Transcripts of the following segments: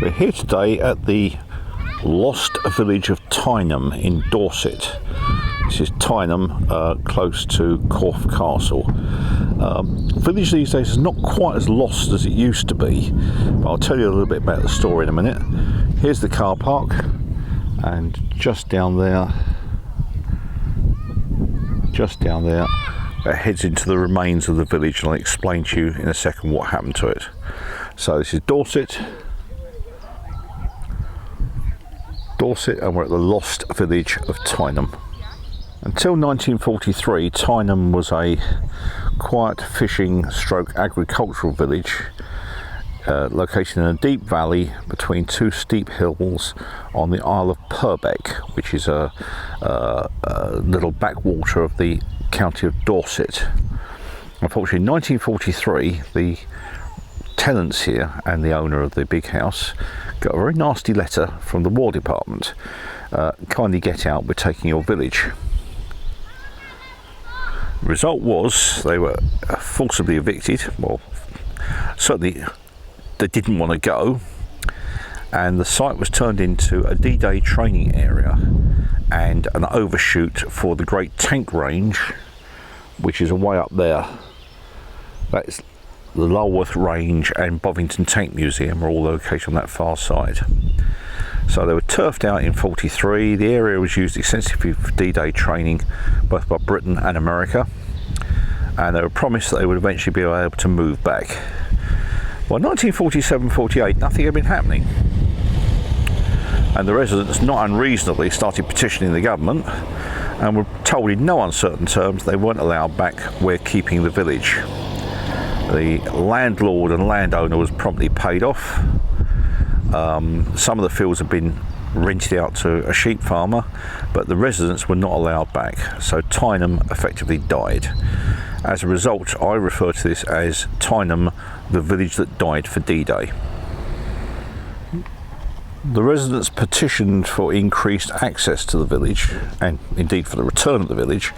We're here today at the lost village of Tyneham in Dorset. This is Tyneham, close to Corfe Castle. Village these days is not quite as lost as it used to be, but I'll tell you a little bit about the story in a minute. Here's the car park, and just down there, it heads into the remains of the village, and I'll explain to you in a second what happened to it. So this is Dorset, and we're at the lost village of Tyneham. Until 1943, Tyneham was a quiet fishing stroke agricultural village located in a deep valley between two steep hills on the Isle of Purbeck, which is a little backwater of the county of Dorset. Unfortunately, in 1943, the tenants here and the owner of the big house got a very nasty letter from the War Department. Kindly get out, we're taking your village. The result was they were forcibly evicted. Well, certainly they didn't want to go, and the site was turned into a D-Day training area and an overshoot for the Great Tank Range, which is way up there. That's the Lulworth Range and Bovington Tank Museum are all located on that far side. So they were turfed out in 43. The area was used extensively for D-Day training, both by Britain and America, and they were promised that they would eventually be able to move back. Well, 1947-48, nothing had been happening, and the residents, not unreasonably, started petitioning the government and were told in no uncertain terms they weren't allowed back. We're keeping the village. The landlord and landowner was promptly paid off. Some of the fields had been rented out to a sheep farmer, but the residents were not allowed back, so Tyneham effectively died. As a result, I refer to this as Tyneham, the village that died for D-Day. The residents petitioned for increased access to the village, and indeed for the return of the village,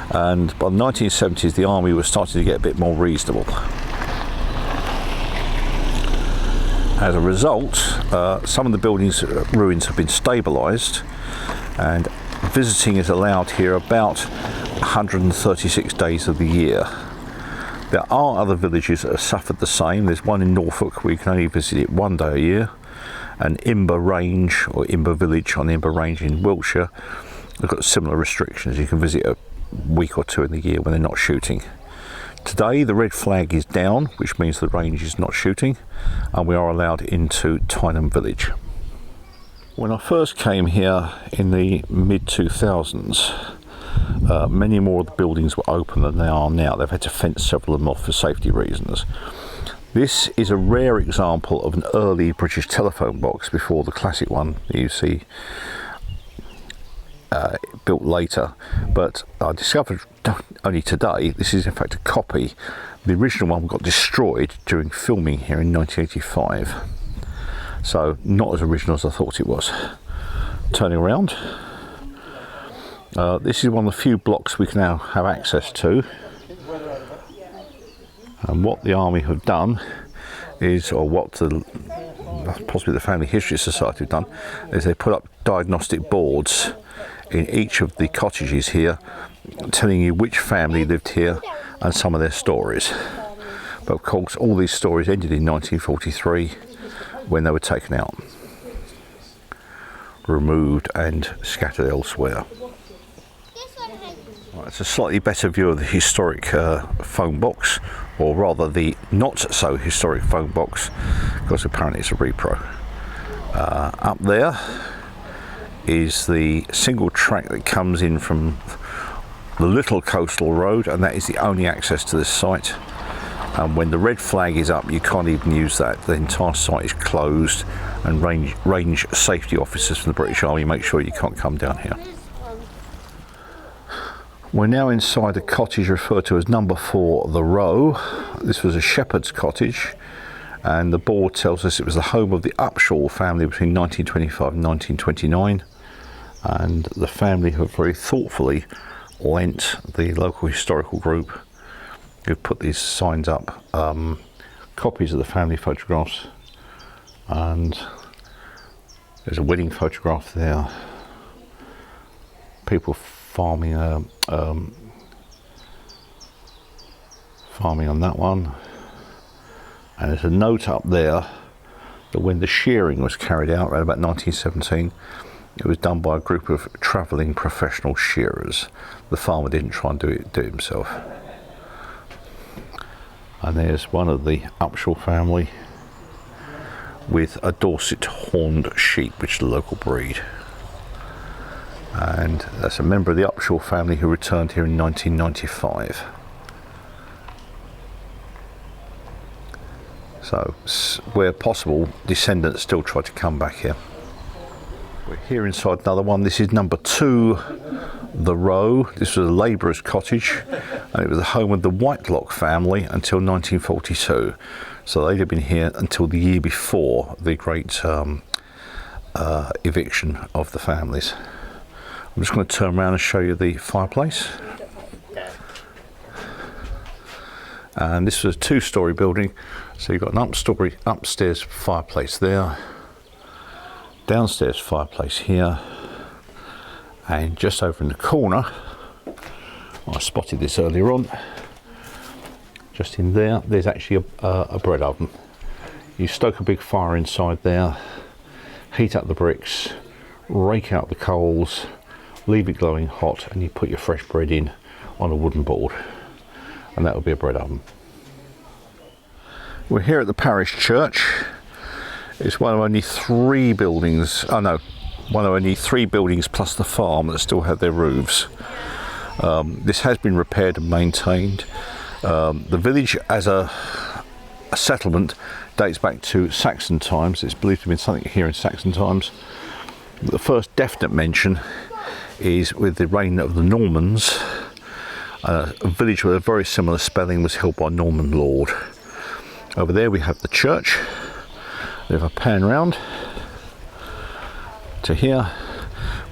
and by the 1970s the army was starting to get a bit more reasonable. As a result, some of the buildings' ruins have been stabilised, and visiting is allowed here about 136 days of the year. There are other villages that have suffered the same. There's one in Norfolk where you can only visit it one day a year, and Imber Range, or Imber Village on Imber Range in Wiltshire, they've got similar restrictions. You can visit a week or two in the year when they're not shooting. Today the red flag is down, which means the range is not shooting, and we are allowed into Tyneham village. When I first came here in the mid-2000s, many more of the buildings were open than they are now. They've had to fence several of them off for safety reasons. This is a rare example of an early British telephone box before the classic one that you see built later, but I discovered only today this is in fact a copy. The original one got destroyed during filming here in 1985, so not as original as I thought it was. Turning around, this is one of the few blocks we can now have access to, and what the army have done is, or what possibly the Family History Society have done, is they put up diagnostic boards in each of the cottages here, telling you which family lived here and some of their stories. But of course all these stories ended in 1943 when they were taken out, removed and scattered elsewhere. Right, it's a slightly better view of the historic phone box, or rather the not so historic phone box, because apparently it's a repro. Up there is the single track that comes in from the little coastal road, and that is the only access to this site. And when the red flag is up, you can't even use that. The entire site is closed, and range safety officers from the British Army make sure you can't come down here. We're now inside a cottage referred to as number 4 The Row. This was a shepherd's cottage, and the board tells us it was the home of the Upshaw family between 1925 and 1929, and the family have very thoughtfully lent the local historical group who put these signs up copies of the family photographs And there's a wedding photograph there. People farming farming on that one. And there's a note up there that when the shearing was carried out around about 1917, it was done by a group of travelling professional shearers. The farmer didn't try and do it himself. And there's one of the Upshall family with a Dorset horned sheep, which is the local breed. And that's a member of the Upshall family who returned here in 1995. So, where possible, descendants still try to come back here. We're here inside another one. This is number 2, The Row. This was a labourer's cottage, and it was the home of the Whitelock family until 1942. So they'd have been here until the year before the great eviction of the families. I'm just going to turn around and show you the fireplace. And this was a 2-storey building, so you've got an upstairs fireplace there, downstairs fireplace here, and just over in the corner, I spotted this earlier on, just in there, there's actually a bread oven. You stoke a big fire inside there, heat up the bricks, rake out the coals, leave it glowing hot, and you put your fresh bread in on a wooden board, and that would be a bread oven. We're here at the parish church. It's one of only 3 buildings, one of only 3 buildings plus the farm that still have their roofs. This has been repaired and maintained. The village as a settlement dates back to Saxon times. It's believed to have been something here in Saxon times. The first definite mention is with the reign of the Normans. A village with a very similar spelling was held by Norman lord. Over there we have the church. If I pan round to here,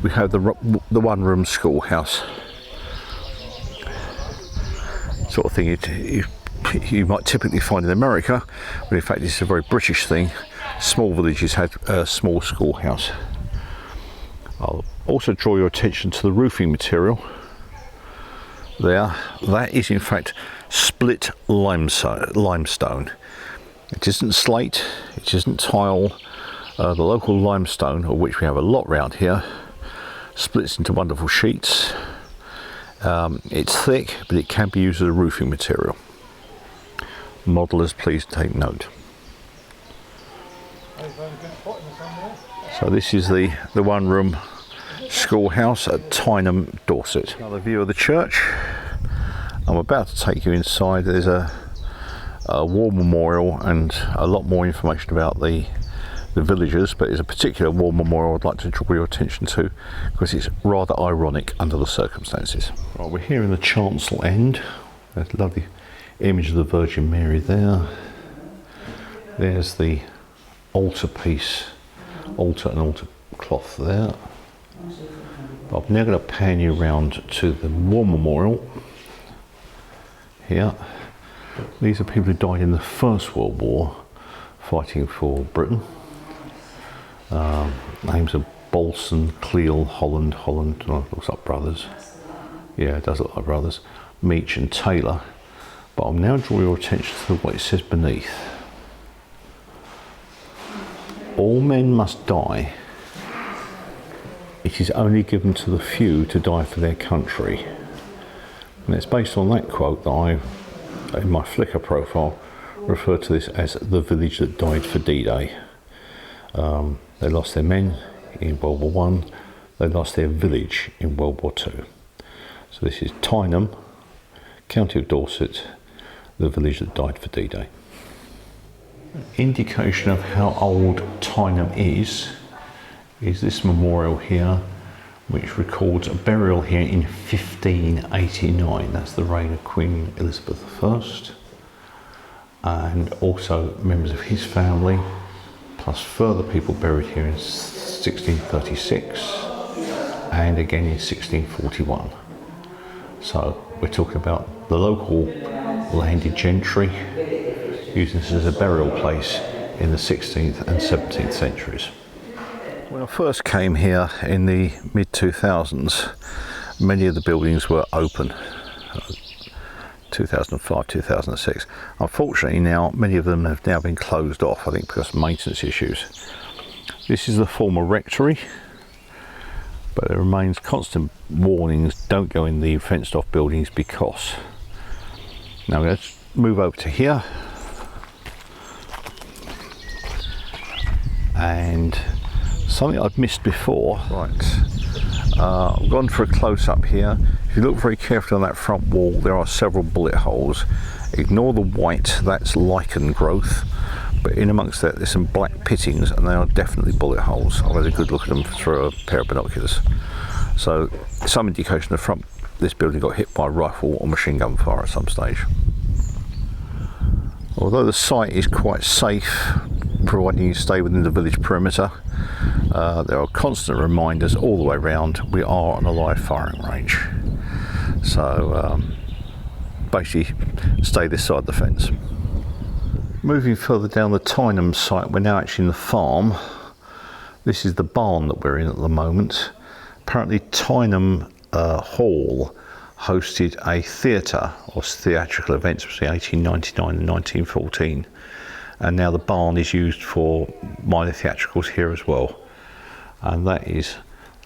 we have the one-room schoolhouse. Sort of thing you might typically find in America, but in fact it's a very British thing. Small villages had a small schoolhouse. I'll also draw your attention to the roofing material there. That is in fact split limestone. It isn't slate, it isn't tile. The local limestone, of which we have a lot round here, splits into wonderful sheets. It's thick, but it can be used as a roofing material. Modelers, please take note. So this is the one-room schoolhouse at Tyneham, Dorset. Another view of the church. I'm about to take you inside. There's a war memorial and a lot more information about the villagers, but there's a particular war memorial I'd like to draw your attention to because it's rather ironic under the circumstances. Right, we're here in the chancel end. There's a lovely image of the Virgin Mary there. There's the altar piece, altar and altar cloth there. I'm now going to pan you round to the war memorial here. These are people who died in the First World War fighting for Britain. Names are Bolson, Cleal, Holland, looks like brothers. Yeah, it does look like brothers. Meach and Taylor. But I'll now draw your attention to what it says beneath. All men must die. It is only given to the few to die for their country. And it's based on that quote that I, in my Flickr profile, refer to this as the village that died for D-Day. They lost their men in World War I, they lost their village in World War II. So this is Tyneham, County of Dorset, the village that died for D-Day. Indication of how old Tyneham is this memorial here, which records a burial here in 1589. That's the reign of Queen Elizabeth I, and also members of his family, plus further people buried here in 1636 and again in 1641. So we're talking about the local landed gentry using this as a burial place in the 16th and 17th centuries. When I first came here in the mid-2000s, many of the buildings were open. 2005, 2006. Unfortunately now, many of them have now been closed off, I think because of maintenance issues. This is the former rectory, but there remains constant warnings, don't go in the fenced off buildings because. Now let's move over to here. And something I've missed before. Right, I've gone for a close-up here. If you look very carefully on that front wall, there are several bullet holes. Ignore the white, that's lichen growth, but in amongst that there's some black pittings, and they are definitely bullet holes. I've had a good look at them through a pair of binoculars. So some indication the front this building got hit by a rifle or machine gun fire at some stage. Although the site is quite safe, providing you stay within the village perimeter, there are constant reminders all the way around we are on a live firing range. So basically stay this side of the fence. Moving further down the Tyneham site, we're now actually in the farm. This is the barn that we're in at the moment. Apparently Tyneham Hall hosted a theatre or theatrical events between 1899 and 1914, and now the barn is used for minor theatricals here as well. And that is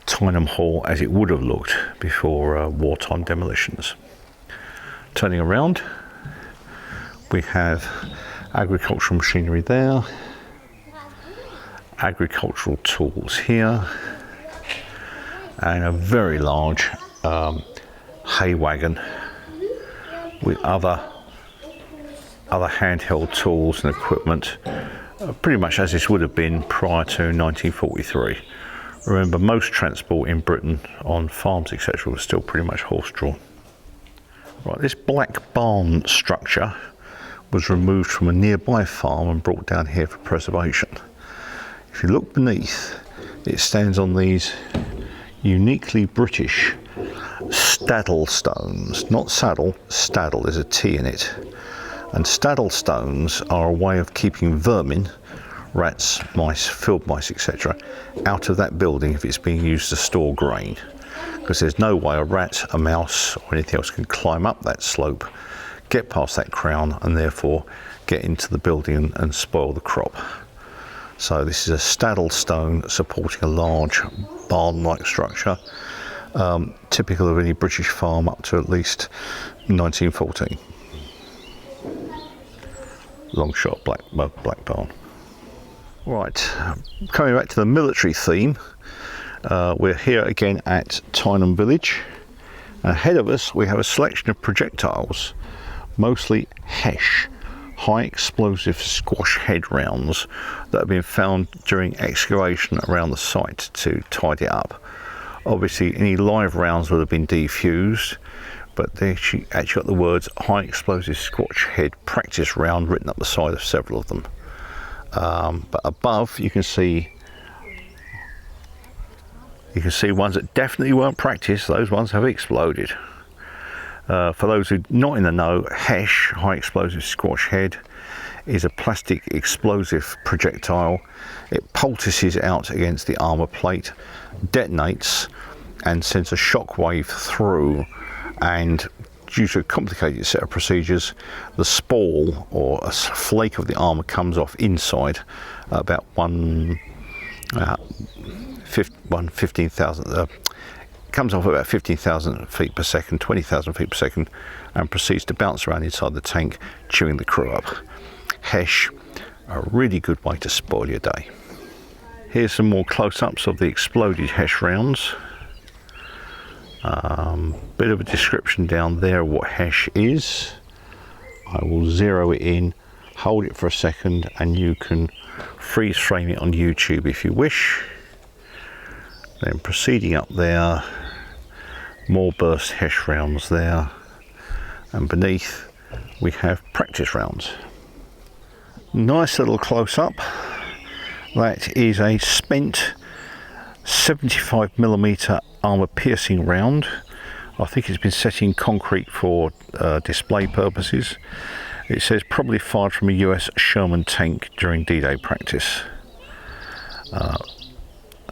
Tyneham Hall as it would have looked before wartime demolitions. Turning around, we have agricultural machinery there, agricultural tools here, and a very large hay wagon with other handheld tools and equipment, pretty much as this would have been prior to 1943. Remember, most transport in Britain on farms etc. was still pretty much horse-drawn. Right, this black barn structure was removed from a nearby farm and brought down here for preservation. If you look beneath, it stands on these uniquely British Staddle stones, not saddle, Staddle, there's a T in it. And Staddle stones are a way of keeping vermin, rats, mice, field mice, etc., out of that building if it's being used to store grain. Because there's no way a rat, a mouse, or anything else can climb up that slope, get past that crown, and therefore get into the building and spoil the crop. So this is a Staddle stone supporting a large barn-like structure, typical of any British farm up to at least 1914. Long shot, black barn. Right, coming back to the military theme, we're here again at Tynem village. Ahead of us we have a selection of projectiles, mostly HESH, high explosive squash head rounds, that have been found during excavation around the site to tidy it up. Obviously any live rounds would have been defused, but they actually got the words high explosive squash head practice round written up the side of several of them. But above you can see ones that definitely weren't practice. Those ones have exploded. For those who are not in the know, HESH, high explosive squash head, is a plastic explosive projectile. It poultices out against the armour plate, detonates and sends a shock wave through, and due to a complicated set of procedures, the spall or a flake of the armour comes off inside about 15,000 comes off about 15,000 feet per second, 20,000 feet per second, and proceeds to bounce around inside the tank, chewing the crew up. HESH, a really good way to spoil your day. Here's some more close-ups of the exploded HESH rounds. Bit of a description down there of what HESH is. I will zero it in, hold it for a second, and you can freeze frame it on YouTube if you wish. Then proceeding up there, more burst HESH rounds there, and beneath we have practice rounds. Nice little close-up. That is a spent 75mm armour piercing round. I think it's been set in concrete for display purposes, It says probably fired from a US Sherman tank during D-Day practice.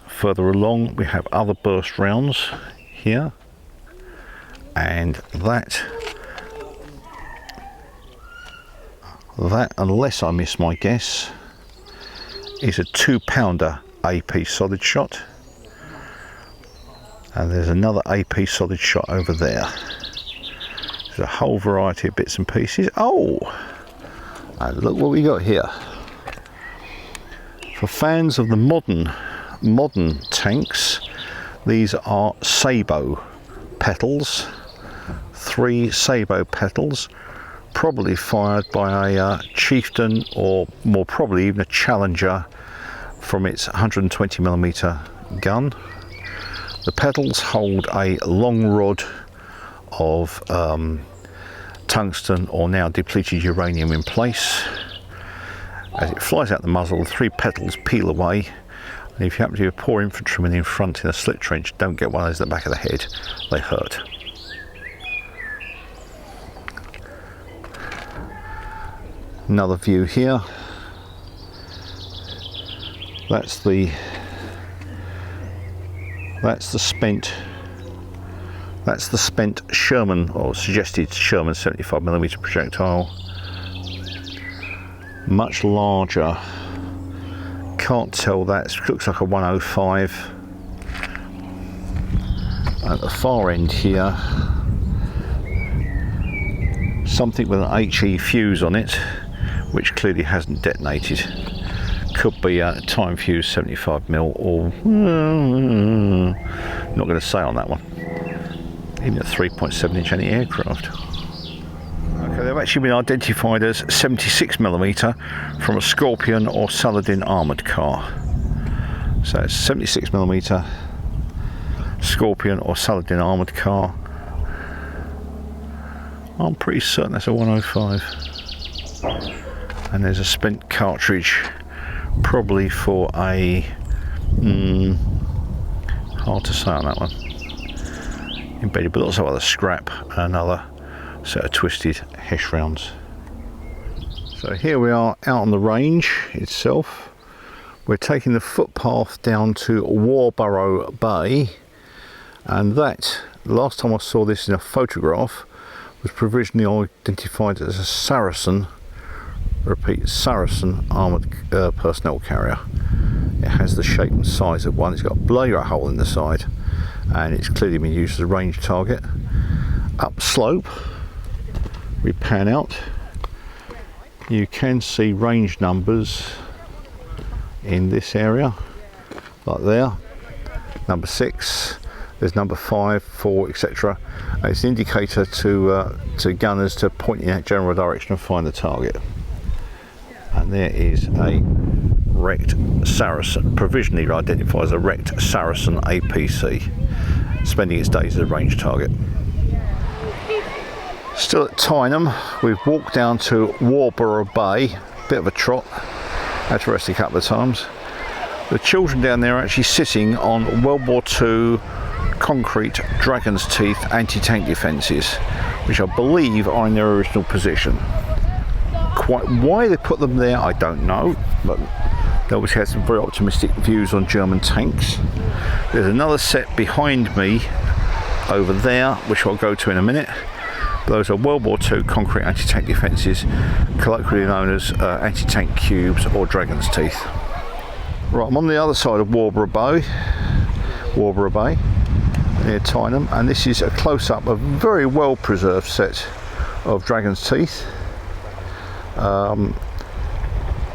Further along we have other burst rounds here, and that, unless I miss my guess, is a 2-pounder AP solid shot, and there's another AP solid shot over there. There's a whole variety of bits and pieces. Oh, and look what we got here. For fans of the modern tanks, these are sabot petals, 3 sabot petals, probably fired by a chieftain, or more probably even a challenger, from its 120mm gun. The petals hold a long rod of tungsten or now depleted uranium in place. As it flies out the muzzle, the 3 petals peel away, and if you happen to be a poor infantryman in front in a slit trench, don't get one of those at the back of the head, they hurt. Another view here. That's the spent Sherman, or suggested Sherman 75mm projectile. Much larger. Can't tell, that looks like a 105. At the far end here, something with an HE fuse on it, which clearly hasn't detonated. Could be a time fuse 75mm, or not going to say on that one. Even a 3.7-inch anti-aircraft. Okay, they've actually been identified as 76mm from a Scorpion or Saladin armoured car. So it's 76mm Scorpion or Saladin armoured car. I'm pretty certain that's a 105. And there's a spent cartridge, probably for a hard to say on that one. Embedded, but lots of other scrap, and another set of twisted Hesh rounds. So here we are out on the range itself. We're taking the footpath down to Warborough Bay, and that, last time I saw this in a photograph, was provisionally identified as a Saracen, repeat, Saracen armoured personnel carrier. It has the shape and size of one. It's got a blow hole in the side, and it's clearly been used as a range target. Up slope, we pan out, you can see range numbers in this area, like there, number 6, there's number 5, 4, etc. It's an indicator to gunners to point in that general direction and find the target. And there is a wrecked Saracen, provisionally identified as a wrecked Saracen APC, spending its days as a range target. Still at Tyneham, we've walked down to Warborough Bay, bit of a trot, had to rest a couple of times. The children down there are actually sitting on World War II concrete dragon's teeth anti-tank defences, which I believe are in their original position. Quite why they put them there, I don't know, but they obviously had some very optimistic views on German tanks. There's another set behind me over there, which I'll go to in a minute. Those are World War II concrete anti-tank defences, colloquially known as anti-tank cubes or dragon's teeth. Right, I'm on the other side of Warborough Bay, near Tyneham, and this is a close-up of a very well preserved set of dragon's teeth.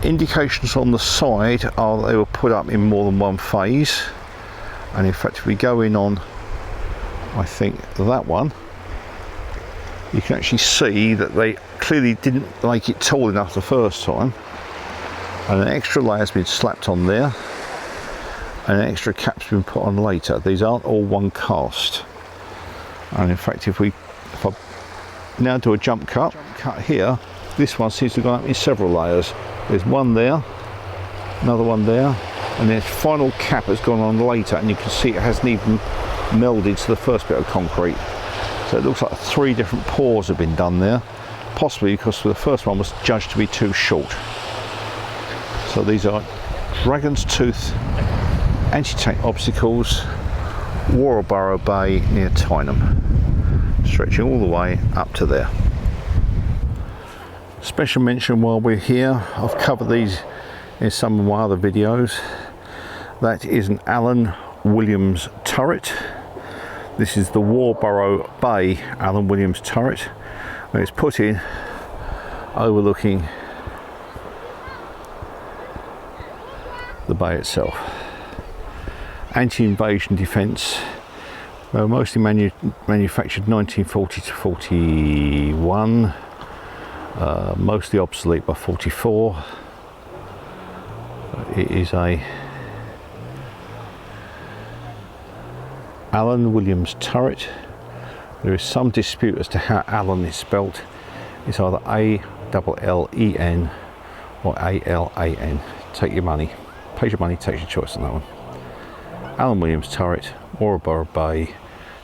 Indications on the side are that they were put up in more than one phase, and in fact if we go in on, I think, that one, you can actually see that they clearly didn't make it tall enough the first time, and an extra layer has been slapped on there, and an extra cap's been put on later. These aren't all one cast, and in fact if I now do a jump cut here, this one seems to have gone up in several layers. There's one there, another one there, and the final cap has gone on later, and you can see it hasn't even melded to the first bit of concrete. So it looks like 3 different pours have been done there. possibly because the first one was judged to be too short. So these are Dragon's Tooth anti-tank obstacles, Warborough Bay near Tyneham, stretching all the way up to there. Special mention while we're here, I've covered these in some of my other videos. That is an Allen Williams turret. This is the Warborough Bay Allen Williams turret, and it's put in overlooking the bay itself. Anti-invasion defence, mostly manufactured 1940 to 41, mostly obsolete by 44. It is a Allen Williams turret. There is some dispute as to how Allen is spelt. It's either A-L-L-E-N or A-L-A-N. Take your money. Pays your money, takes your choice on that one. Allen Williams turret, Warborough Bay,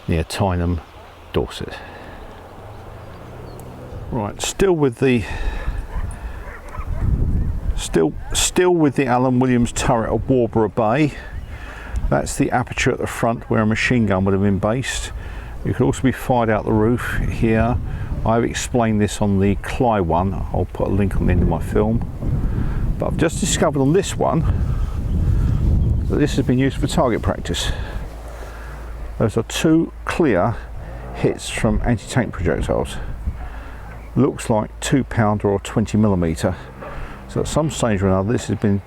near Tynem, Dorset. Right, still with the Allen Williams turret at Warborough Bay. That's the aperture at the front where a machine gun would have been based. It could also be fired out the roof here. I've explained this on the Cly one. I'll put a link on the end of my film. But I've just discovered on this one that this has been used for target practice. Those are two clear hits from anti-tank projectiles. Looks like 2-pounder or 20mm. So at some stage or another this has been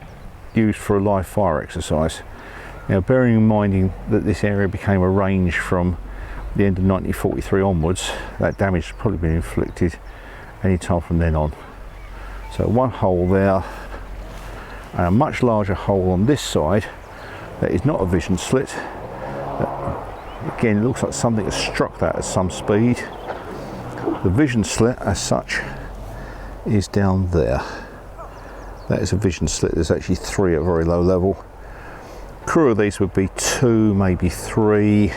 used for a live fire exercise. Now, bearing in mind that this area became a range from the end of 1943 onwards, that damage has probably been inflicted any time from then on. So one hole there and a much larger hole on this side that is not a vision slit. Again, it looks like something has struck that at some speed. The vision slit as such is down there. That is a vision slit. There's actually 3 at very low level. Crew of these would be 2, maybe 3,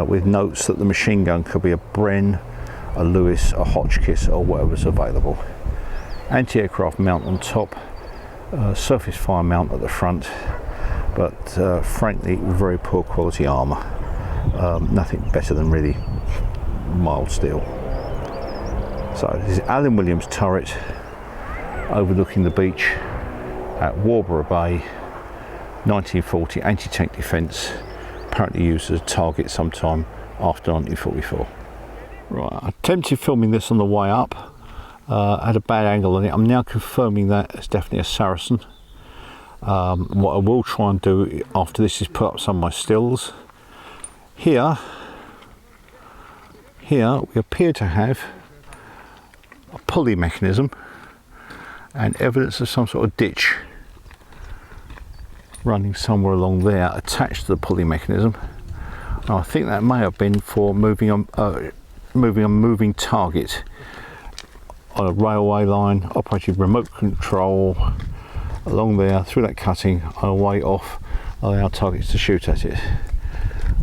with notes that the machine gun could be a Bren, a Lewis, a Hotchkiss, or whatever's available. Anti-aircraft mount on top, surface fire mount at the front, but frankly very poor quality armour. Nothing better than really mild steel. So this is Allen Williams turret overlooking the beach at Warborough Bay, 1940 anti-tank defence, apparently used as a target sometime after 1944. Right, I attempted filming this on the way up, had a bad angle on it. I'm now confirming that it's definitely a Saracen. What I will try and do after this is put up some of my stills. Here we appear to have a pulley mechanism and evidence of some sort of ditch running somewhere along there attached to the pulley mechanism. And I think that may have been for moving a moving target on a railway line, operated remote control along there through that cutting on a way off, allow targets to shoot at it.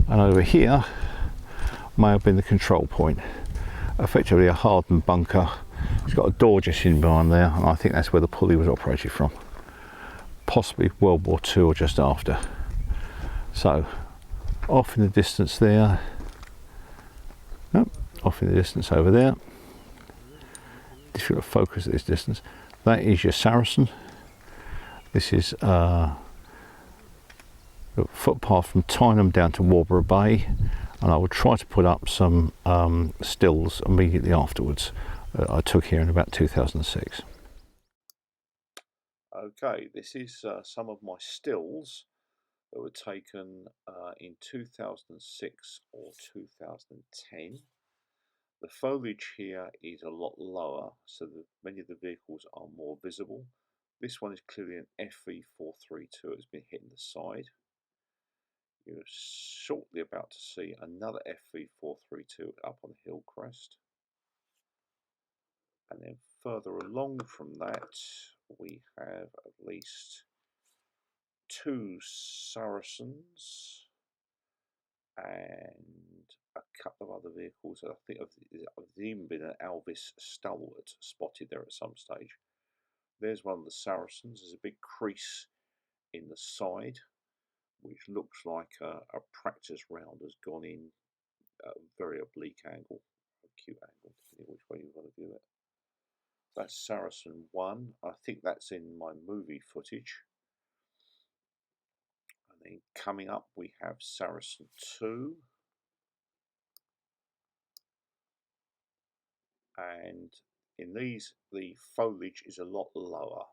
And over here may have been the control point, effectively a hardened bunker. It's got a door just in behind there, and I think that's where the pulley was operated from, possibly World War II or just after. So off in the distance there, off in the distance over there, difficult to focus at this distance, that is your Saracen. This is a footpath from Tynem down to Warborough Bay, and I will try to put up some stills immediately afterwards I took here in about 2006. Okay, this is some of my stills that were taken in 2006 or 2010. The foliage here is a lot lower, so that many of the vehicles are more visible. This one is clearly an FV432. It's been hit in the side. You're shortly about to see another FV432 up on the hill crest. And then further along from that, we have at least 2 Saracens and a couple of other vehicles. I think there's even been an Alvis Stalwart spotted there at some stage. There's one of the Saracens. There's a big crease in the side, which looks like a practice round has gone in at a very oblique angle, acute angle, depending which way you want to view it. That's Saracen 1. I think that's in my movie footage. And then coming up we have Saracen 2. And in these, the foliage is a lot lower.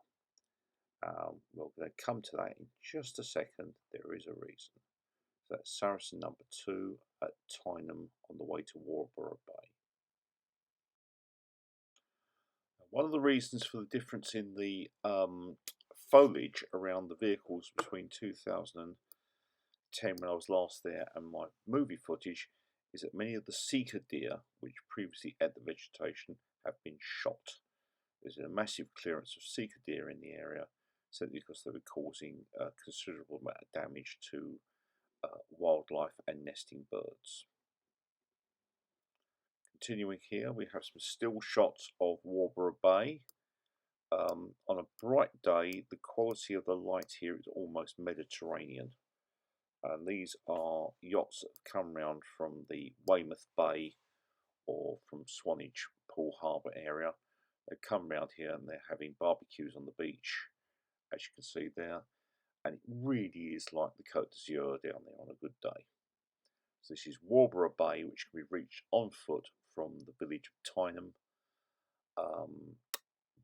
We're going to come to that in just a second. There is a reason. So that's Saracen number 2 at Tynem on the way to Warborough Bay. One of the reasons for the difference in the foliage around the vehicles between 2010 when I was last there and my movie footage is that many of the seeker deer which previously ate the vegetation have been shot. There's a massive clearance of seeker deer in the area, simply because they were causing a considerable amount of damage to wildlife and nesting birds. Continuing here, we have some still shots of Warborough Bay. On a bright day, the quality of the light here is almost Mediterranean. And these are yachts that have come round from the Weymouth Bay or from Swanage Poole Harbour area. They come round here and they're having barbecues on the beach, as you can see there. And it really is like the Côte d'Azur down there on a good day. So this is Warborough Bay, which can be reached on foot from the village of Tynem.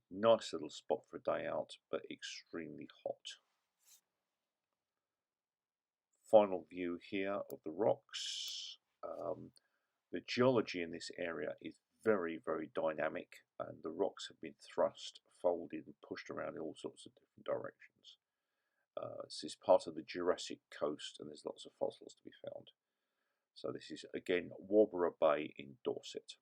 Nice little spot for a day out, but extremely hot. Final view here of the rocks. The geology in this area is very, very dynamic, and the rocks have been thrust, folded, and pushed around in all sorts of different directions. This is part of the Jurassic coast, and there's lots of fossils to be found. So this is again Warborough Bay in Dorset.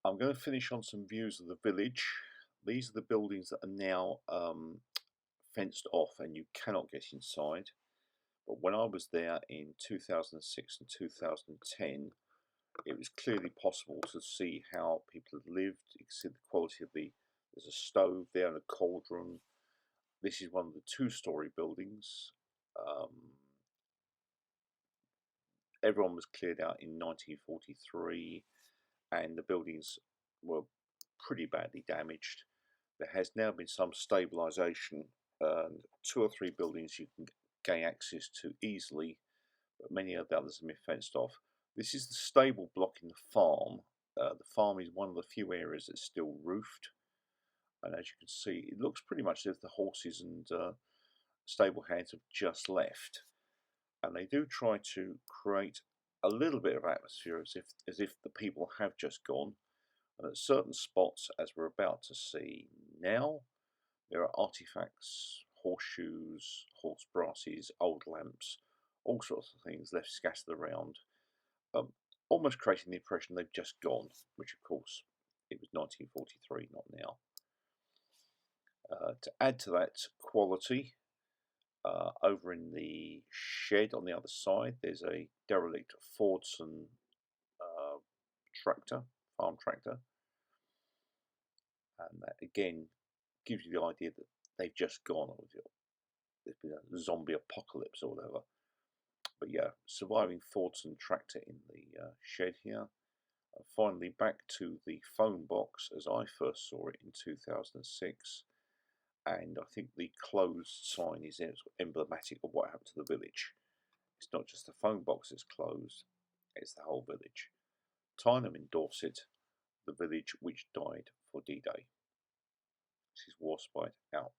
I'm going to finish on some views of the village. These are the buildings that are now fenced off and you cannot get inside. But when I was there in 2006 and 2010, it was clearly possible to see how people had lived. You can see the quality of there's a stove there and a cauldron. This is one of the two-storey buildings. Everyone was cleared out in 1943 and the buildings were pretty badly damaged. There has now been some stabilisation and 2 or 3 buildings you can gain access to easily, but many of the others have been fenced off. This is the stable block in the farm. The farm is one of the few areas that's still roofed, and as you can see it looks pretty much as if the horses and stable hands have just left, and they do try to create a little bit of atmosphere as if the people have just gone. And at certain spots, as we're about to see now, there are artifacts, horseshoes, horse brasses, old lamps, all sorts of things left scattered around, almost creating the impression they've just gone, which of course it was 1943, not now. To add to that quality, over in the shed on the other side, there's a derelict Fordson tractor, farm tractor, and that again gives you the idea that they've just gone. There's been a zombie apocalypse or whatever. But yeah, surviving Fordson tractor in the shed here. And finally, back to the phone box as I first saw it in 2006. And I think the closed sign is emblematic of what happened to the village. It's not just the phone box that's closed, it's the whole village. Tyneham in Dorset, the village which died for D-Day. This is Warspite out.